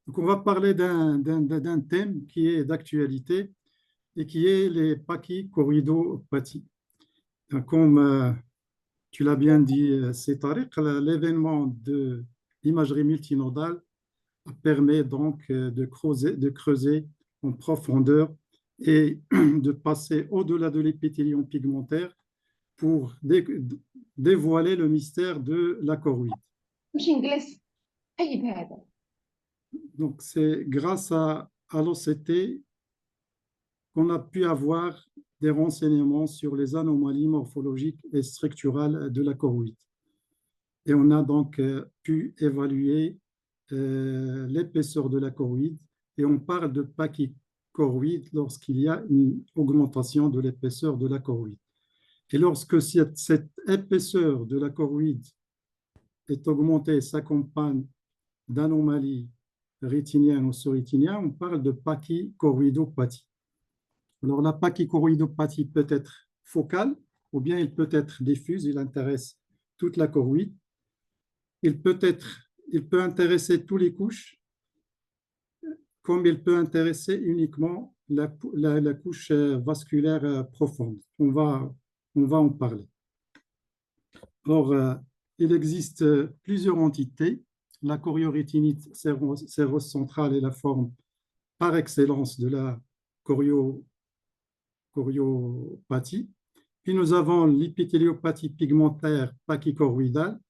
Donc, on va parler d'un thème qui est d'actualité et qui est les pachychoroïdopathies. Comme tu l'as bien dit, c'est Tariq, l'événement de l'imagerie multinodale permet donc de creuser en profondeur et de passer au-delà de l'épithélium pigmentaire pour dévoiler le mystère de la choroïde. مش انجليزي اي بهذا. Donc, c'est grâce à l'OCT qu'on a pu avoir des renseignements sur les anomalies morphologiques et structurales de la choroïde. Et on a donc pu évaluer l'épaisseur de la choroïde et on parle de pachychoroïde lorsqu'il y a une augmentation de l'épaisseur de la choroïde. Et lorsque cette épaisseur de la choroïde est augmentée, s'accompagne d'anomalies rétiniennes ou surrétiniennes, on parle de pachychoroïdopathie. Alors, la pachychoroïdopathie peut être focale ou bien il peut être diffuse, il intéresse toute la choroïde. Il peut intéresser toutes les couches, comme il peut intéresser uniquement la couche vasculaire profonde. On va en parler. Alors, il existe plusieurs entités. La choriorétinite cérocentrale est la forme par excellence de la choriopathie. Puis nous avons l'épithéliopathie pigmentaire pachychoroïdale.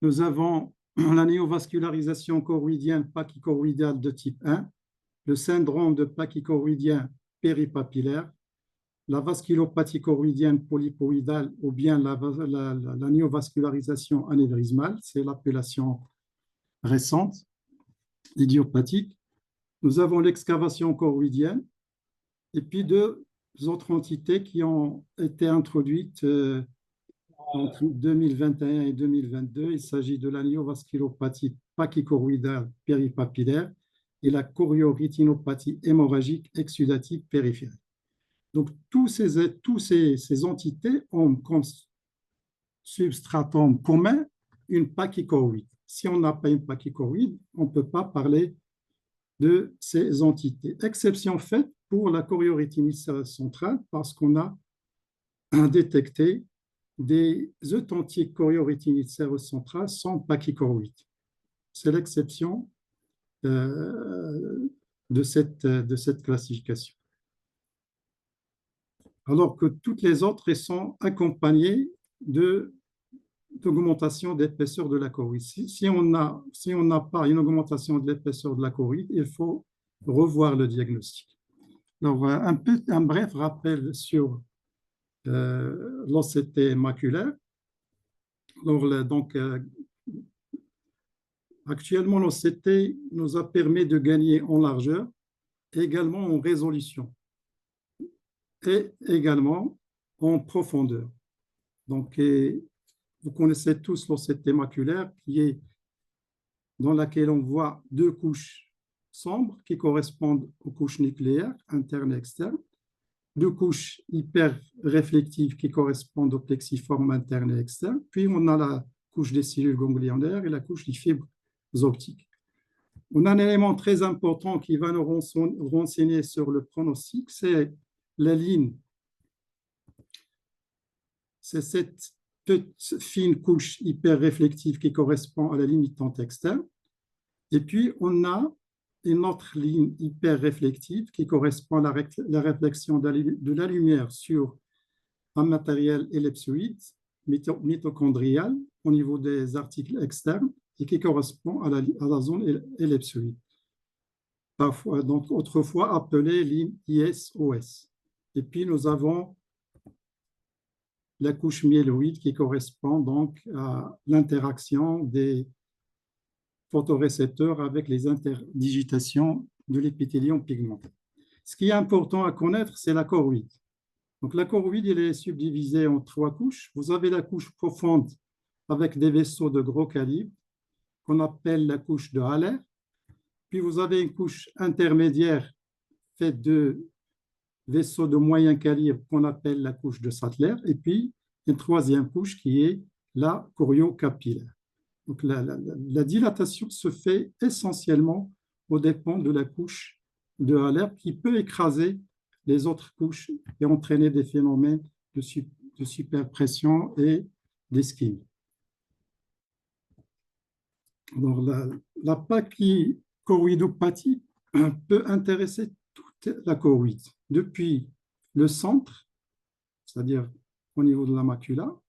Nous avons la néovascularisation choroïdienne pachychoroïdale de type 1, le syndrome de pachychoroïdien péripapillaire, la vasculopathie choroïdienne polypoïdale ou bien la néovascularisation anévrismale, c'est l'appellation récente, idiopathique. Nous avons l'excavation choroïdienne et puis deux autres entités qui ont été introduites entre 2021 et 2022. Il s'agit de la néovasculopathie pachychoroïdale péripapillaire et la choriorétinopathie hémorragique exsudative périphérique. Donc, tous ces entités ont comme substratum commun une pachychoroïde. Si on n'a pas une pachychoroïde, on ne peut pas parler de ces entités. Exception faite pour la choriorétinite centrale parce qu'on a détecté des authentiques choriorétinites cérocentrales sans pachychoroïde. C'est l'exception de cette classification. Alors que toutes les autres sont accompagnées d'augmentation d'épaisseur de la choroïde. Si on n'a pas une augmentation de l'épaisseur de la choroïde, il faut revoir le diagnostic. Alors, un bref rappel sur l'OCT maculaire. Alors, donc, actuellement, l'OCT nous a permis de gagner en largeur et également en résolution et également en profondeur. Donc, vous connaissez tous l'OCT maculaire dans laquelle on voit deux couches sombres qui correspondent aux couches nucléaires internes et externes, deux couches hyper-réflectives qui correspondent aux plexiformes internes et externes, puis on a la couche des cellules ganglionnaires et la couche des fibres optiques. On a un élément très important qui va nous renseigner sur le pronostic, c'est la ligne. C'est cette petite fine couche hyper-réflective qui correspond à la limitante externe. Et puis, on a une autre ligne hyper-réflective qui correspond à la réflexion de la lumière sur un matériel ellipsoïde mitochondrial au niveau des articles externes et qui correspond à la zone ellipsoïde, parfois, donc autrefois appelée ligne ISOS. Et puis, nous avons la couche myéloïde qui correspond donc à l'interaction des photorécepteurs avec les interdigitations de l'épithélium pigmentaire. Ce qui est important à connaître, c'est la choroïde. Donc, la choroïde, elle est subdivisée en trois couches. Vous avez la couche profonde avec des vaisseaux de gros calibre qu'on appelle la couche de Haller. Puis, vous avez une couche intermédiaire faite de vaisseau de moyen calibre qu'on appelle la couche de Sattler, et puis une troisième couche qui est la choriocapillaire. Donc, la dilatation se fait essentiellement aux dépens de la couche de Haller qui peut écraser les autres couches et entraîner des phénomènes de superpression et d'ischémie. Alors, la pachychoroïdopathie peut intéresser toute la choroïde, depuis le centre, c'est-à-dire au niveau de la macula,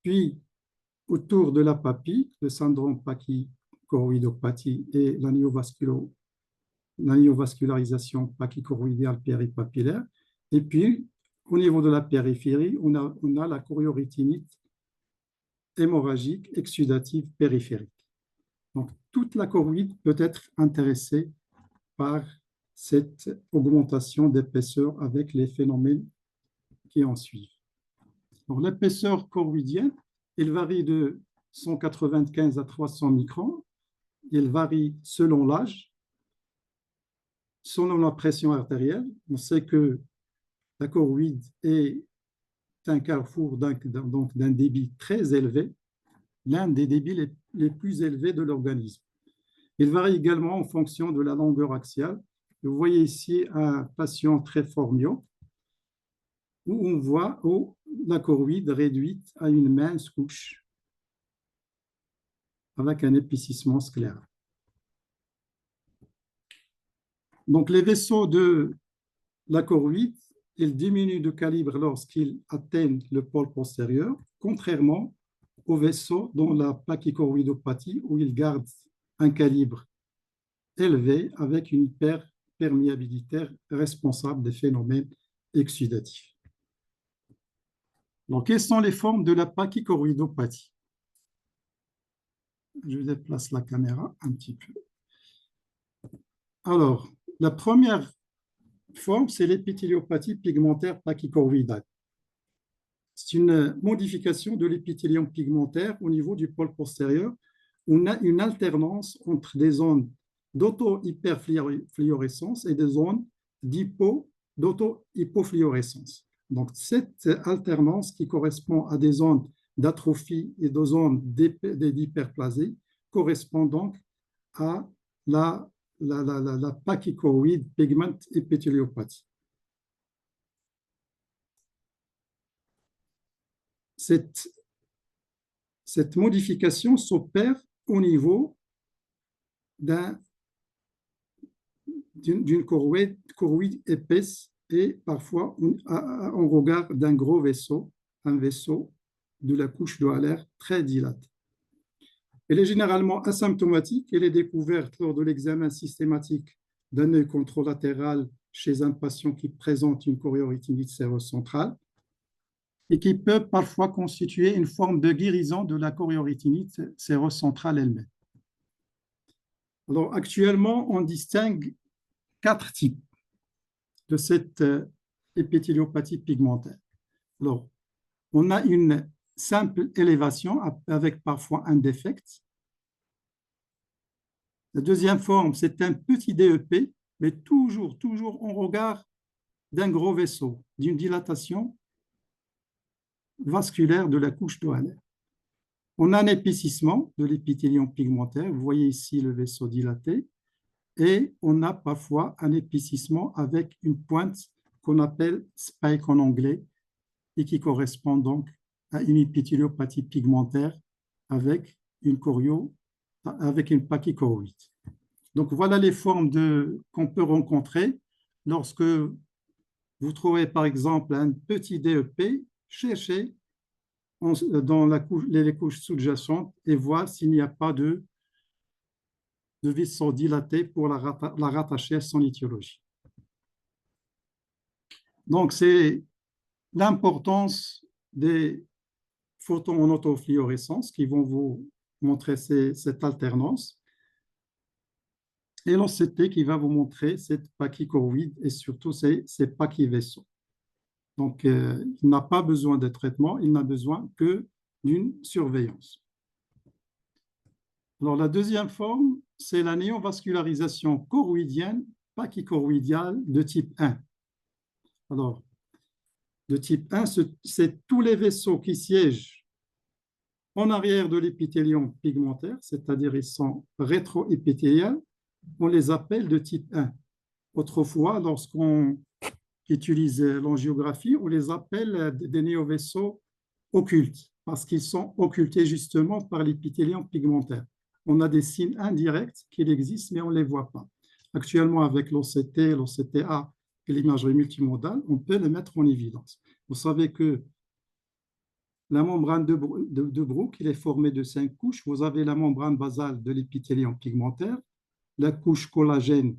puis autour de la papille, le syndrome pachychoroïdopathie et la néovascularisation pachychoroïdiale péripapillaire, et puis au niveau de la périphérie, on a la choriorétinite hémorragique exsudative périphérique. Donc, toute la choroïde peut être intéressée par cette augmentation d'épaisseur avec les phénomènes qui en suivent. L'épaisseur choroïdienne, elle varie de 195 à 300 microns. Elle varie selon l'âge, selon la pression artérielle. On sait que la choroïde est un carrefour d'un débit très élevé, l'un des débits les plus élevés de l'organisme. Il varie également en fonction de la longueur axiale. Vous voyez ici un patient très formio où on voit la choroïde réduite à une mince couche avec un épaississement scléral. Donc, les vaisseaux de la choroïde, ils diminuent de calibre lorsqu'ils atteignent le pôle postérieur, contrairement aux vaisseaux dans la pachychoroïdopathie où ils gardent un calibre élevé avec une hyperperméabilité responsable des phénomènes exsudatifs. Donc, quelles sont les formes de la pachychoroïdopathie? Je déplace la caméra un petit peu. Alors, la première forme, c'est l'épithéliopathie pigmentaire pachychoroïdale. C'est une modification de l'épithélium pigmentaire au niveau du pôle postérieur. On a une alternance entre des zones d'auto-hyperfluorescence et des zones d'auto-hypofluorescence. Donc, cette alternance qui correspond à des zones d'atrophie et des zones d'hyperplasie correspond donc à la pachychoroïde pigment épithéliopathie. Cette modification s'opère au niveau d'une choroïde épaisse et parfois on regarde d'un gros vaisseau, un vaisseau de la couche de Haller très dilatée. Elle est généralement asymptomatique. Elle est découverte lors de l'examen systématique d'un œil contralatéral chez un patient qui présente une choriorétinite sérocentrale et qui peut parfois constituer une forme de guérison de la choriorétinite sérocentrale elle-même. Alors, actuellement, on distingue 4 types de cette épithéliopathie pigmentaire. Alors, on a une simple élévation avec parfois un défect. La deuxième forme, c'est un petit DEP, mais toujours on regarde d'un gros vaisseau, d'une dilatation vasculaire de la couche de Haller. On a un épaississement de l'épithélium pigmentaire, vous voyez ici le vaisseau dilaté, et on a parfois un épaississement avec une pointe qu'on appelle spike en anglais et qui correspond donc à une épithéliopathie pigmentaire avec une pachychoroïde. Donc voilà les formes qu'on peut rencontrer lorsque vous trouvez par exemple un petit DEP, cherchez dans les couches sous-jacentes et voir s'il n'y a pas de vaisseau dilaté pour la rattacher à son étiologie. Donc, c'est l'importance des photons en autofluorescence qui vont vous montrer cette alternance et l'OCT qui va vous montrer cette pachychoroïde et surtout ces pachyvaisseaux. Donc, il n'a pas besoin de traitement, il n'a besoin que d'une surveillance. Alors, la deuxième forme, c'est la néovascularisation choroïdienne pachychoroïdiale de type 1. Alors, de type 1, c'est tous les vaisseaux qui siègent en arrière de l'épithélium pigmentaire, c'est-à-dire ils sont rétroépithéliales, on les appelle de type 1. Autrefois, lorsqu'on utilise l'angiographie, on les appelle des néovaisseaux occultes, parce qu'ils sont occultés justement par l'épithélium pigmentaire. On a des signes indirects qui existent, mais on ne les voit pas. Actuellement, avec l'OCT, l'OCTA et l'imagerie multimodale, on peut les mettre en évidence. Vous savez que la membrane de Bruch, il est formée de 5 couches. Vous avez la membrane basale de l'épithélium pigmentaire, la couche collagène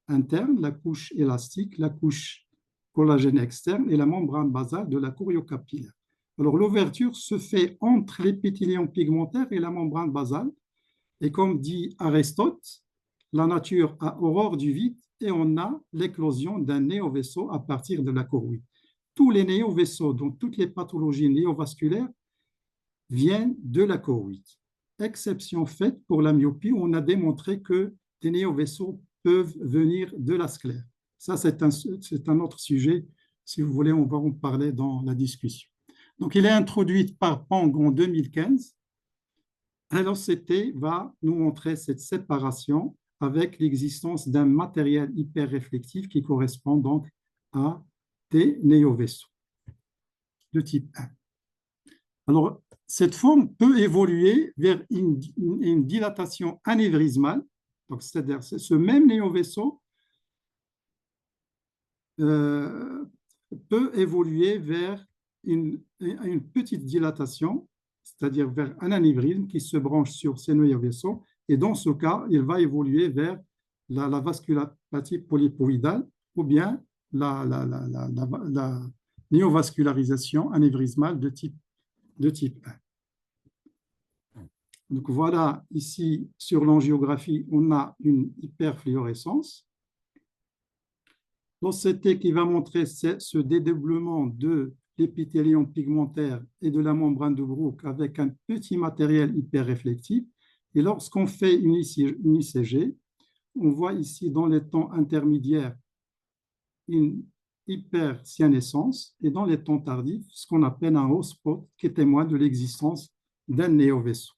interne, la couche élastique, la couche collagène externe et la membrane basale de la choriocapillaire. Alors, l'ouverture se fait entre l'épithélium pigmentaire et la membrane basale. Et comme dit Aristote, la nature a horreur du vide et on a l'éclosion d'un néovaisseau à partir de la choroïde. Tous les néovaisseaux, donc toutes les pathologies néovasculaires, viennent de la choroïde. Exception faite pour la myopie, où on a démontré que des néovaisseaux peuvent venir de la sclère. Ça, c'est un autre sujet. Si vous voulez, on va en parler dans la discussion. Donc, il est introduit par Pang en 2015. L'OCT va nous montrer cette séparation avec l'existence d'un matériel hyperréflectif qui correspond donc à des néovaisseaux de type 1. Alors, cette forme peut évoluer vers une dilatation anévrismale, c'est-à-dire ce même néovaisseau peut évoluer vers une petite dilatation, c'est-à-dire vers un anévrisme qui se branche sur ces néovaisseaux, et dans ce cas, il va évoluer vers la vasculopathie polypoïdale ou bien la néovascularisation anévrismale de type 1. Donc voilà, ici sur l'angiographie, on a une hyperfluorescence. L'OCT qui va montrer ce dédoublement de l'épithélium pigmentaire et de la membrane de Bruch avec un petit matériel hyperréflectif. Et lorsqu'on fait une ICG, on voit ici dans les temps intermédiaires une hypercyanescence et dans les temps tardifs, ce qu'on appelle un hotspot qui témoigne de l'existence d'un néovaisseau.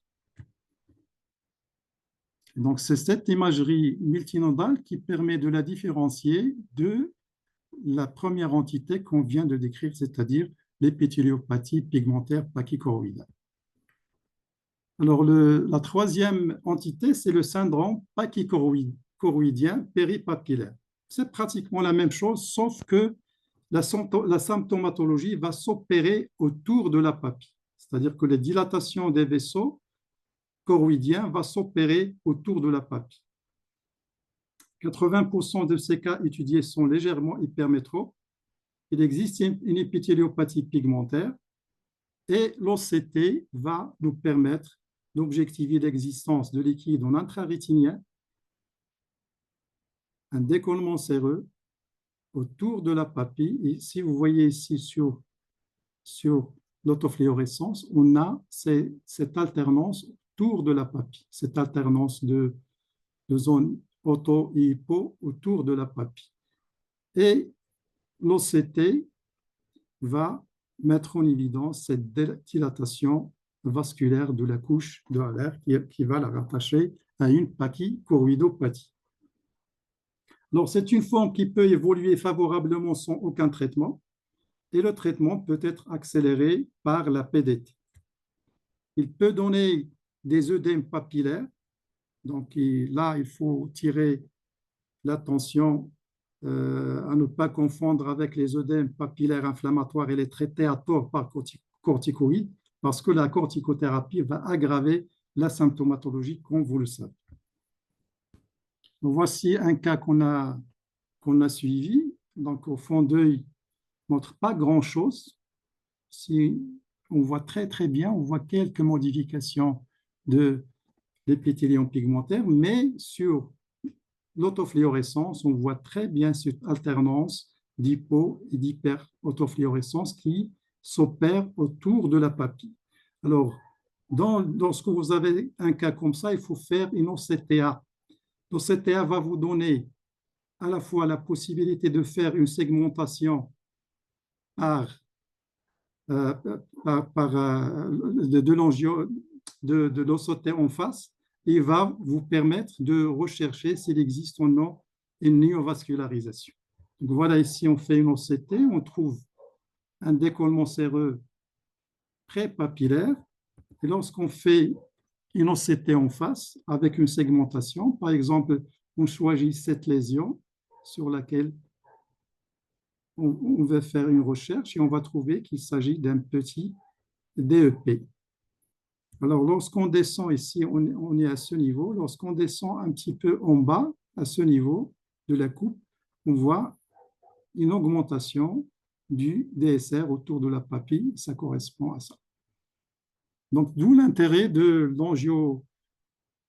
Donc, c'est cette imagerie multinodale qui permet de la différencier de la première entité qu'on vient de décrire, c'est-à-dire l'épithéliopathie pigmentaire pachychoroïdale. Alors, la troisième entité, c'est le syndrome pachychoroïdien péripapillaire. C'est pratiquement la même chose, sauf que la symptomatologie va s'opérer autour de la papille. C'est-à-dire que les dilatations des vaisseaux choroïdiens vont s'opérer autour de la papille. 80% de ces cas étudiés sont légèrement hypermétropes. Il existe une épithéliopathie pigmentaire et l'OCT va nous permettre d'objectiver l'existence de liquide en intrarétinien, un décollement séreux autour de la papille. Et si vous voyez ici sur l'autofluorescence, on a cette alternance autour de la papille, cette alternance de zone auto et hypo autour de la papille. Et l'OCT va mettre en évidence cette dilatation vasculaire de la couche de Haller qui va la rattacher à une pachychoroïdopathie. Alors, c'est une forme qui peut évoluer favorablement sans aucun traitement et le traitement peut être accéléré par la PDT. Il peut donner des œdèmes papillaires. Donc là, il faut tirer l'attention à ne pas confondre avec les œdèmes papillaires inflammatoires et les traiter à tort par corticoïdes, parce que la corticothérapie va aggraver la symptomatologie, comme vous le savez. Donc, voici un cas qu'on a suivi. Donc, au fond d'œil, ne montre pas grand-chose. Si on voit très, très bien, on voit quelques modifications de l'épithélium pigmentaire, mais sur l'autofluorescence, on voit très bien cette alternance d'hypo et d'hyper-autofluorescence qui s'opère autour de la papille. Alors, lorsque vous avez un cas comme ça, il faut faire une OCTA. L'OCTA va vous donner à la fois la possibilité de faire une segmentation par euh, de l'OCT en face, et va vous permettre de rechercher s'il existe ou non une néovascularisation. Donc voilà, ici on fait une OCT, on trouve un décollement séreux pré-papillaire, et lorsqu'on fait une OCT en face avec une segmentation, par exemple, on choisit cette lésion sur laquelle on va faire une recherche et on va trouver qu'il s'agit d'un petit DEP. Alors, lorsqu'on descend ici, on est à ce niveau. Lorsqu'on descend un petit peu en bas, à ce niveau de la coupe, on voit une augmentation du DSR autour de la papille. Ça correspond à ça. Donc, d'où l'intérêt de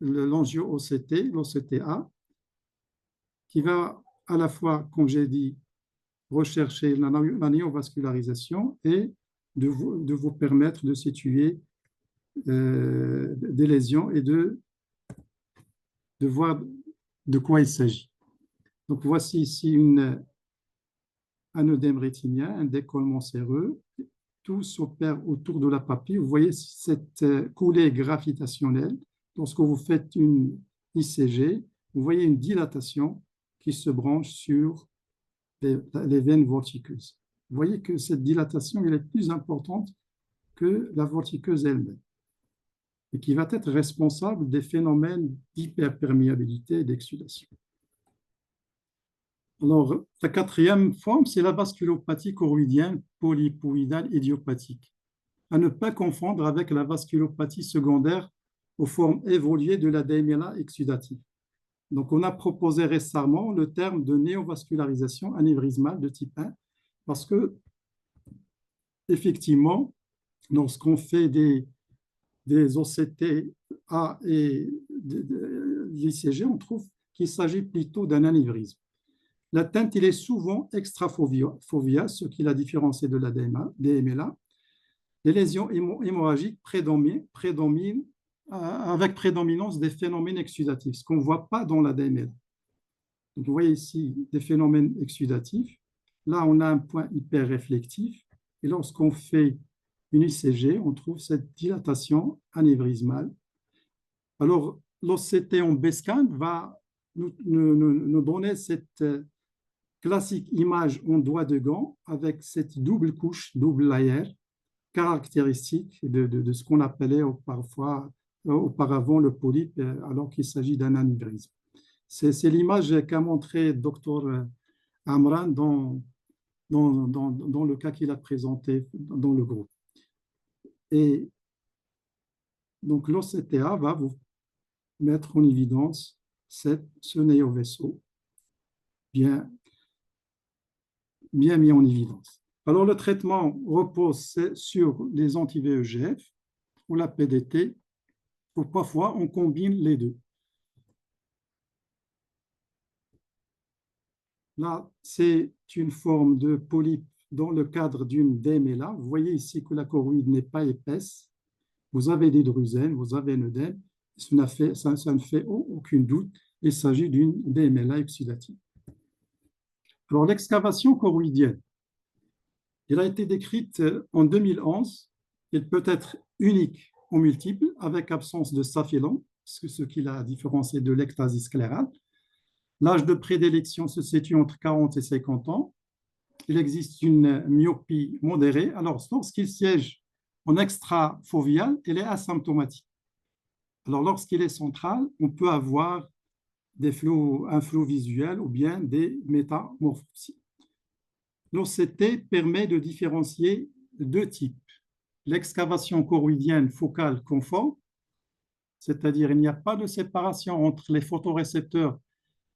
l'angio-OCT, l'OCTA, qui va à la fois, comme j'ai dit, rechercher la néovascularisation et de vous permettre de situer des lésions et de voir de quoi il s'agit. Donc, voici ici un œdème rétinien, un décollement séreux. Tout s'opère autour de la papille. Vous voyez cette coulée gravitationnelle. Lorsque vous faites une ICG, vous voyez une dilatation qui se branche sur les veines vortiqueuses. Vous voyez que cette dilatation elle est plus importante que la vortiqueuse elle-même et qui va être responsable des phénomènes d'hyperperméabilité et d'exsudation. Alors, la quatrième forme, c'est la vasculopathie choroïdienne polypoïdale idiopathique, à ne pas confondre avec la vasculopathie secondaire aux formes évoluées de la DMLA exsudative. Donc, on a proposé récemment le terme de néovascularisation anévrismale de type 1 parce que, effectivement, lorsqu'on fait des OCT A et l'ICG, on trouve qu'il s'agit plutôt d'un anévrisme. L'atteinte, il est souvent extrafoveale, ce qui la différencie de la DMLA. Les lésions hémorragiques prédominent avec prédominance des phénomènes exsudatifs, ce qu'on ne voit pas dans la DMLA. Donc, vous voyez ici des phénomènes exsudatifs. Là, on a un point hyperréflectif. Et lorsqu'on fait une ICG, on trouve cette dilatation anévrismale. Alors, l'OCT en B-scan va nous donner cette classique image en doigt de gant avec cette double couche, double layer, caractéristique de ce qu'on appelait auparavant le polype, alors qu'il s'agit d'un anévrisme. C'est l'image qu'a montré Dr Amran dans le cas qu'il a présenté dans le groupe. Et donc l'OCTA va vous mettre en évidence ce néovaisseau bien mis en évidence. Alors le traitement repose sur les anti-VEGF ou la PDT, ou parfois on combine les deux. Là, c'est une forme de polype dans le cadre d'une DMLA. Vous voyez ici que la choroïde n'est pas épaisse. Vous avez des drusènes, vous avez un œdème. Ça ne fait aucun doute. Il s'agit d'une DMLA exsudative. Alors, l'excavation choroïdienne, elle a été décrite en 2011. Elle peut être unique ou multiple, avec absence de staphylon, ce qui l'a différencié de l'ectasie sclérale. L'âge de prédilection se situe entre 40 et 50 ans. Il existe une myopie modérée. Alors, lorsqu'il siège en extrafoveal, il est asymptomatique. Alors, lorsqu'il est central, on peut avoir un flou visuel ou bien des métamorphoses. L'OCT permet de différencier deux types. L'excavation choroïdienne focale conforme, c'est-à-dire il n'y a pas de séparation entre les photorécepteurs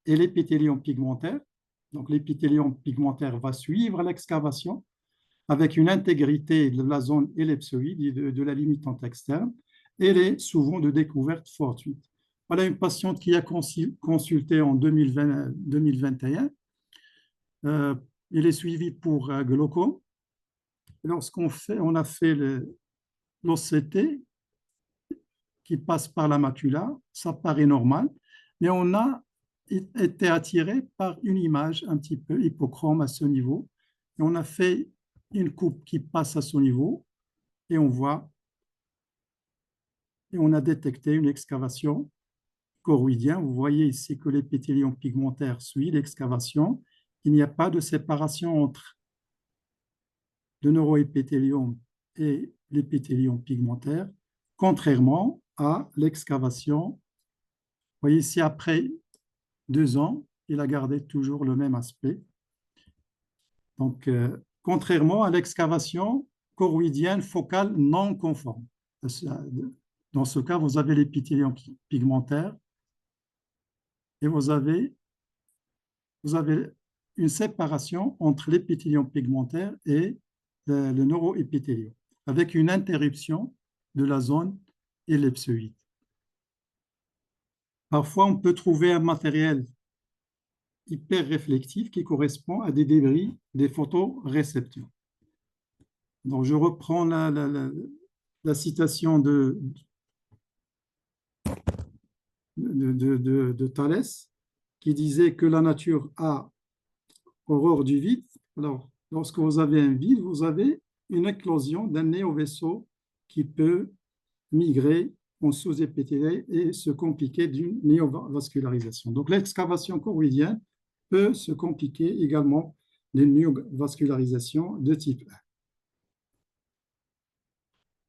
et l'épithélium pigmentaire. Donc, l'épithélium pigmentaire va suivre l'excavation avec une intégrité de la zone ellipsoïde et de la limitante externe. Elle est souvent de découverte fortuite. Voilà une patiente qui a consulté en 2021. Il est suivi pour glaucome. On a fait l'OCT qui passe par la macula, ça paraît normal, mais on a été attiré par une image un petit peu hypochrome à ce niveau. Et on a fait une coupe qui passe à son niveau et on voit, et on a détecté une excavation choroïdienne. Vous voyez ici que l'épithélium pigmentaire suit l'excavation. Il n'y a pas de séparation entre le neuroépithélium et l'épithélium pigmentaire, contrairement à l'excavation. Vous voyez ici, après 2 ans, il a gardé toujours le même aspect. Donc, contrairement à l'excavation choroïdienne focale non conforme. Dans ce cas, vous avez l'épithélium pigmentaire et vous avez une séparation entre l'épithélium pigmentaire et le neuroépithélium, avec une interruption de la zone ellipsoïde. Parfois, on peut trouver un matériel hyper réflectif qui correspond à des débris des photorécepteurs. Donc, je reprends la citation de Thalès, qui disait que la nature a horreur du vide. Alors, lorsque vous avez un vide, vous avez une éclosion d'un néovaisseau qui peut migrer en sous-épithélié et se compliquer d'une néovascularisation. Donc, l'excavation choroïdienne peut se compliquer également d'une néovascularisation de type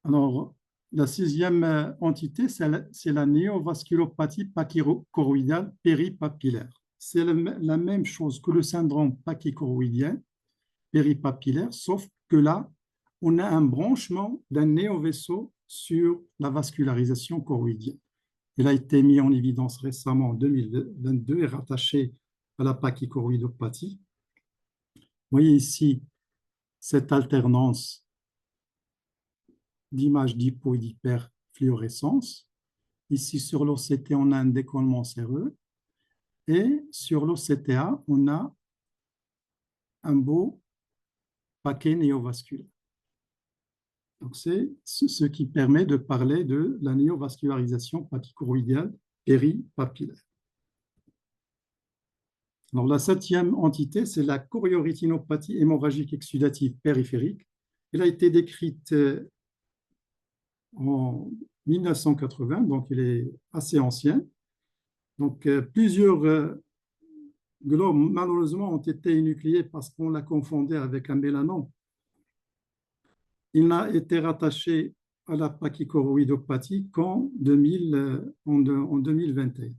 1. Alors, la 6e entité, c'est la néovasculopathie pachychoroïdienne péripapillaire. C'est la même chose que le syndrome pachychoroïdien péripapillaire, sauf que là, on a un branchement d'un néovaisseau sur la vascularisation choroïdienne. Il a été mis en évidence récemment en 2022 et rattaché à la pachychoroïdopathie. Vous voyez ici cette alternance d'images d'hypo et d'hyperfluorescence. Ici, sur l'OCT, on a un décollement séreux. Et sur l'OCTA, on a un beau paquet néovasculaire. Donc, c'est ce qui permet de parler de la néovascularisation pachychoroïdienne péripapillaire. Alors, la 7e entité, c'est la choriorétinopathie hémorragique exudative périphérique. Elle a été décrite en 1980, donc elle est assez ancienne. Donc, plusieurs globes, malheureusement, ont été énucléés parce qu'on l'a confondé avec un mélanome. Il n'a été rattaché à la pachychoroïdopathie qu'en 2021.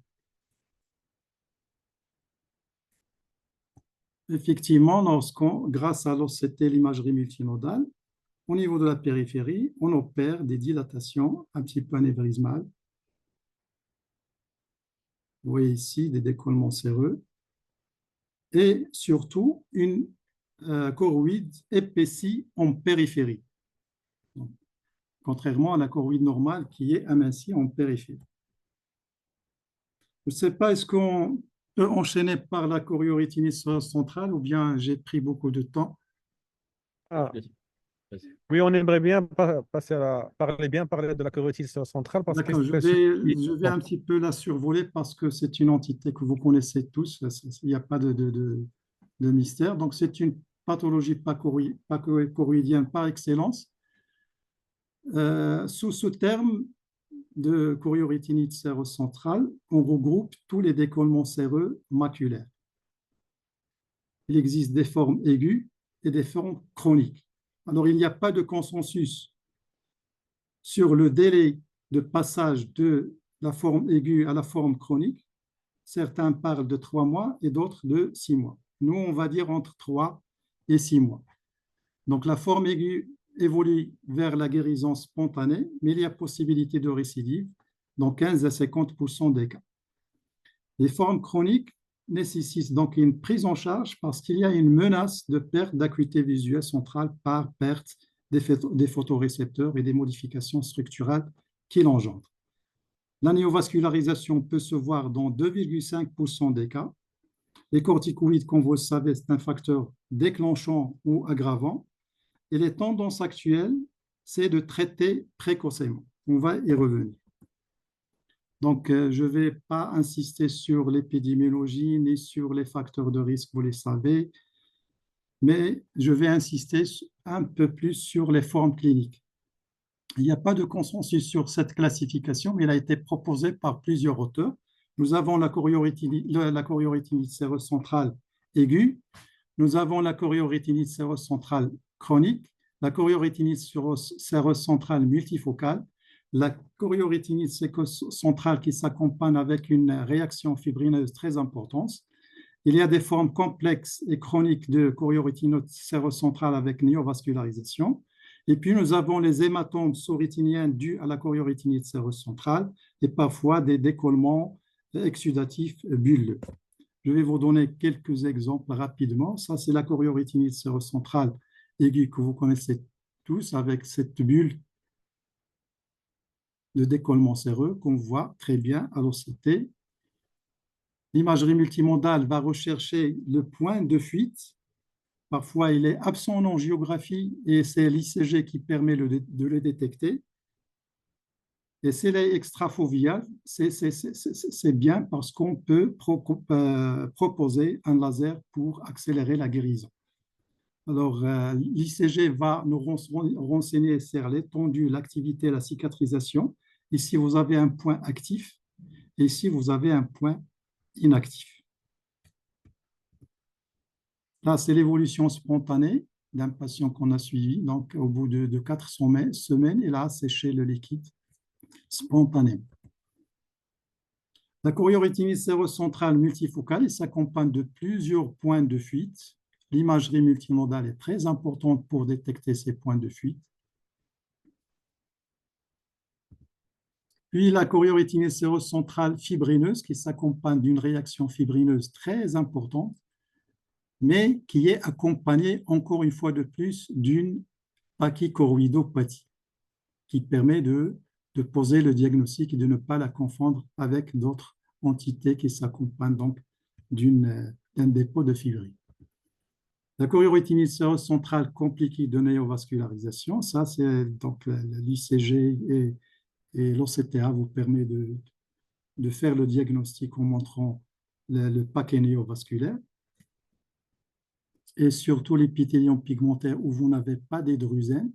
Effectivement, grâce à l'OCT, l'imagerie multinodale, au niveau de la périphérie, on opère des dilatations un petit peu anévrismales. Vous voyez ici des décollements séreux et surtout une choroïde épaissie en périphérie, donc, contrairement à la choroïde normale qui est amincie en périphérie. Je ne sais pas, est-ce qu'on peut enchaîner par la choriorétinite centrale ou bien j'ai pris beaucoup de temps? Ah, oui, on aimerait bien parler de la choroïdite centrale parce que D'accord, je vais un petit peu la survoler parce que c'est une entité que vous connaissez tous, il n'y a pas de mystère. Donc, c'est une pathologie pachychoroïdienne par excellence. Sous ce terme de choriorétinite séroscentrale, on regroupe tous les décollements séreux maculaires. Il existe des formes aiguës et des formes chroniques. Alors, il n'y a pas de consensus sur le délai de passage de la forme aiguë à la forme chronique. Certains parlent de 3 mois et d'autres de 6 mois. Nous, on va dire entre 3 et 6 mois. Donc, la forme aiguë évolue vers la guérison spontanée, mais il y a possibilité de récidive dans 15 à 50% des cas. Les formes chroniques nécessitent donc une prise en charge parce qu'il y a une menace de perte d'acuité visuelle centrale par perte des photorécepteurs et des modifications structurales qu'il engendre. La néovascularisation peut se voir dans 2,5% des cas. Les corticoïdes, comme vous le savez, c'est un facteur déclenchant ou aggravant. Et les tendances actuelles, c'est de traiter précocement. On va y revenir. Donc, je ne vais pas insister sur l'épidémiologie ni sur les facteurs de risque, vous les savez. mais je vais insister un peu plus sur les formes cliniques. Il n'y a pas de consensus sur cette classification, mais elle a été proposée par plusieurs auteurs. Nous avons la choriorétinite séreuse centrale aiguë, nous avons la choriorétinite séreuse centrale chronique, la choriorétinite séreuse centrale multifocale, la choriorétinite centrale qui s'accompagne avec une réaction fibrineuse très importante. Il y a des formes complexes et chroniques de choriorétinite séreuse centrale avec néovascularisation. Et puis, nous avons les hématomes sous-rétiniens dus à la choriorétinite séreuse centrale et parfois des décollements exsudatifs bulleux. Je vais vous donner quelques exemples rapidement. Ça, c'est la choriorétinite séreuse centrale aiguë que vous connaissez tous avec cette bulle de décollement séreux qu'on voit très bien à l'OCT. L'imagerie multimodale va rechercher le point de fuite. Parfois, il est absent en angiographie et c'est l'ICG qui permet de le détecter. Et c'est l'extrafoveal, c'est bien parce qu'on peut proposer un laser pour accélérer la guérison. Alors, l'ICG va nous renseigner sur l'étendue, l'activité, la cicatrisation. Ici, vous avez un point actif et ici, vous avez un point inactif. Là, c'est l'évolution spontanée d'un patient qu'on a suivi. Donc, au bout de 4 semaines, il a séché le liquide spontanément. La choriorétinite séreuse centrale multifocale s'accompagne de plusieurs points de fuite. L'imagerie multimodale est très importante pour détecter ces points de fuite. Puis la choriorétinite séreuse centrale fibrineuse qui s'accompagne d'une réaction fibrineuse très importante, mais qui est accompagnée encore une fois de plus d'une pachychoroïdopathie qui permet de poser le diagnostic et de ne pas la confondre avec d'autres entités qui s'accompagnent donc d'un dépôt de fibrine. La choriorétinite séreuse centrale compliquée de néovascularisation, ça c'est donc l'ICG et l'OCTA vous permet de faire le diagnostic en montrant le paquet néovasculaire. Et surtout l'épithélium pigmentaire où vous n'avez pas d'hydrogène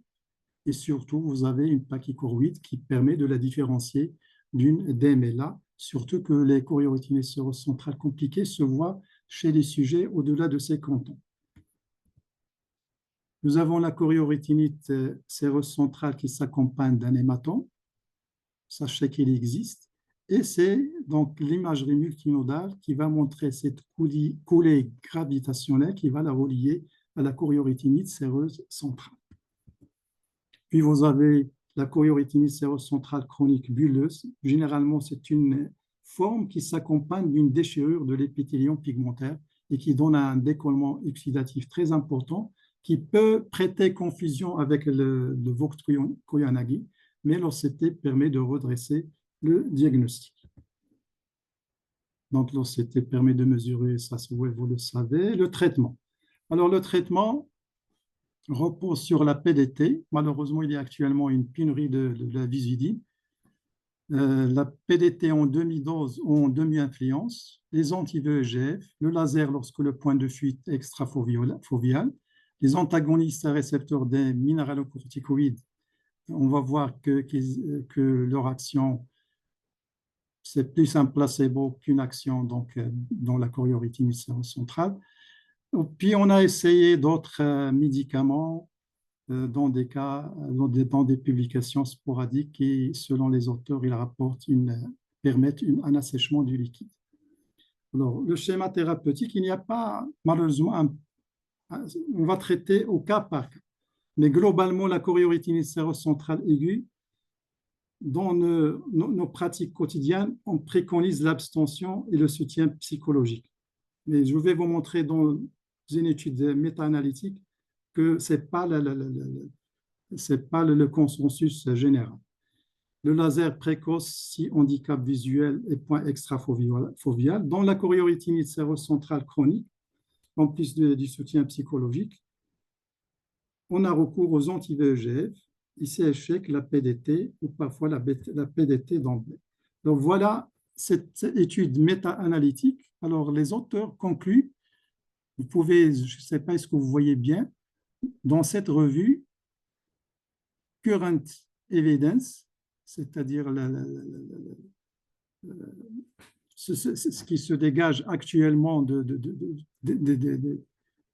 et surtout vous avez une pachychoroïde qui permet de la différencier d'une DMLA, surtout que les choriorétinites séreuses centrales compliquées se voient chez les sujets au-delà de 50 ans. Nous avons la choriorétinite séreuse centrale qui s'accompagne d'un hématome. Sachez qu'il existe. Et c'est donc l'imagerie multinodale qui va montrer cette coulée gravitationnelle qui va la relier à la choriorétinite séreuse centrale. Puis vous avez la choriorétinite séreuse centrale chronique bulleuse. Généralement, c'est une forme qui s'accompagne d'une déchirure de l'épithélium pigmentaire et qui donne un décollement oxydatif très important qui peut prêter confusion avec le Vogt Koyanagi, mais l'OCT permet de redresser le diagnostic. Donc, l'OCT permet de mesurer, ça vous le savez, le traitement. Alors, le traitement repose sur la PDT. Malheureusement, il y a actuellement une pénurie de la Visudyne. La PDT en demi-dose ou en demi-influence, les anti-VEGF, le laser lorsque le point de fuite est extrafoveal, les antagonistes à récepteurs des minéralocorticoïdes, on va voir que leur action, c'est plus un placebo qu'une action donc, dans la choriorétinite séreuse centrale. Puis on a essayé d'autres médicaments dans des cas, dans des publications sporadiques qui, selon les auteurs, ils permettent un assèchement du liquide. Alors, le schéma thérapeutique, il n'y a pas, malheureusement, on va traiter au cas par cas. Mais globalement, la choriorétinite séreuse centrale aiguë, dans nos pratiques quotidiennes, on préconise l'abstention et le soutien psychologique. Mais je vais vous montrer dans une étude méta-analytique que ce n'est pas le consensus général. Le laser précoce, si handicap visuel et point extrafoveal, dans la choriorétinite séreuse centrale chronique, en plus du soutien psychologique, on a recours aux anti-VEGF, ici échec, la PDT ou parfois la PDT d'emblée. Donc voilà cette étude méta-analytique. Alors les auteurs concluent Vous pouvez, je ne sais pas, est-ce que vous voyez bien, dans cette revue, Current Evidence, c'est-à-dire ce qui se dégage actuellement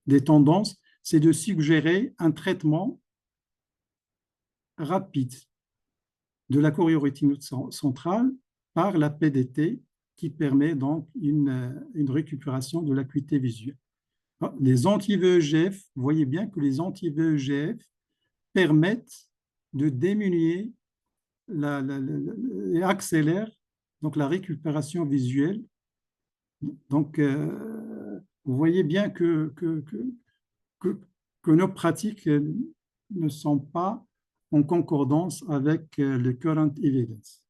des tendances, c'est de suggérer un traitement rapide de la choriorétine centrale par la PDT qui permet donc une récupération de l'acuité visuelle. Les anti-VEGF, vous voyez bien que les anti-VEGF permettent de diminuer et accélèrent donc la récupération visuelle. Donc, vous voyez bien que nos pratiques ne sont pas en concordance avec le current evidence.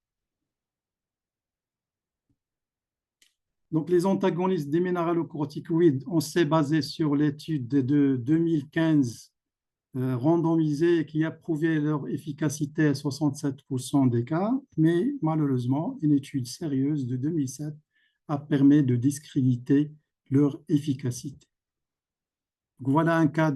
Donc, les antagonistes des minéralocorticoïdes, on s'est basé sur l'étude de 2015 randomisée qui a prouvé leur efficacité à 67% des cas, mais malheureusement, une étude sérieuse de 2007 a permis de discréditer leur efficacité. Donc, voilà un cas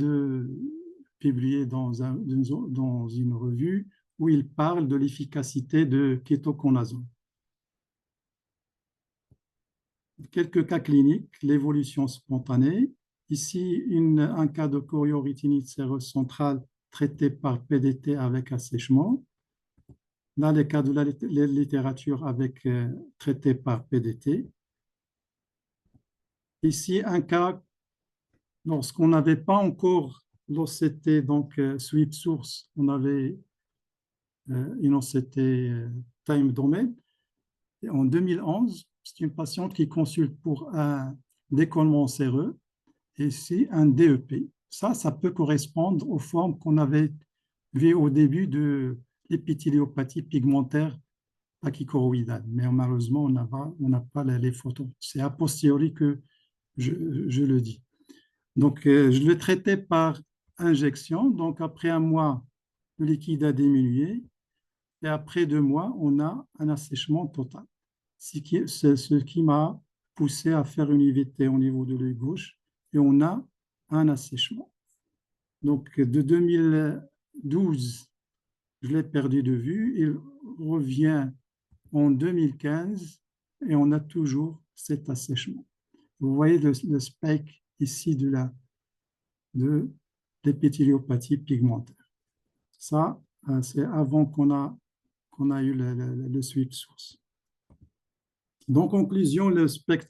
publié dans une revue où il parle de l'efficacité de kétoconazole. Quelques cas cliniques, l'évolution spontanée. Ici, un cas de choriorétinite séreuse centrale traité par PDT avec assèchement. Là, les cas de la littérature traité par PDT. Ici, un cas lorsqu'on n'avait pas encore l'OCT, donc sweep source, on avait une OCT time domain. Et en 2011, c'est une patiente qui consulte pour un décollement séreux et ici un DEP. Ça peut correspondre aux formes qu'on avait vues au début de l'épithéliopathie pigmentaire pachychoroïdale. Mais malheureusement, on n'a pas les photos. C'est a posteriori que je le dis. Donc, je l'ai traité par injection. Donc, après un mois, le liquide a diminué. Et après 2 mois, on a un assèchement total. C'est ce qui m'a poussé à faire une IVT au niveau de l'œil gauche. Et on a un assèchement. Donc, de 2012, je l'ai perdu de vue. Il revient en 2015 et on a toujours cet assèchement. Vous voyez le spectre ici de l'épithéliopathie pigmentaire. Ça, c'est avant qu'on a eu le sweep source. Donc, en conclusion, le spectre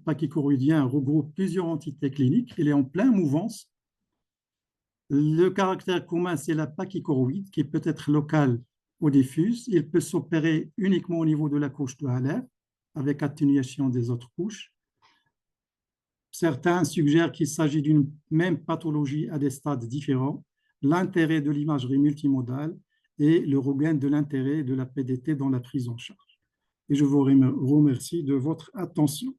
pachychoroïdien regroupe plusieurs entités cliniques. Il est en pleine mouvance. Le caractère commun, c'est la pachychoroïde qui peut être locale ou diffuse. Il peut s'opérer uniquement au niveau de la couche de Haller avec atténuation des autres couches. Certains suggèrent qu'il s'agit d'une même pathologie à des stades différents. L'intérêt de l'imagerie multimodale et le regain de l'intérêt de la PDT dans la prise en charge. Et je vous remercie de votre attention.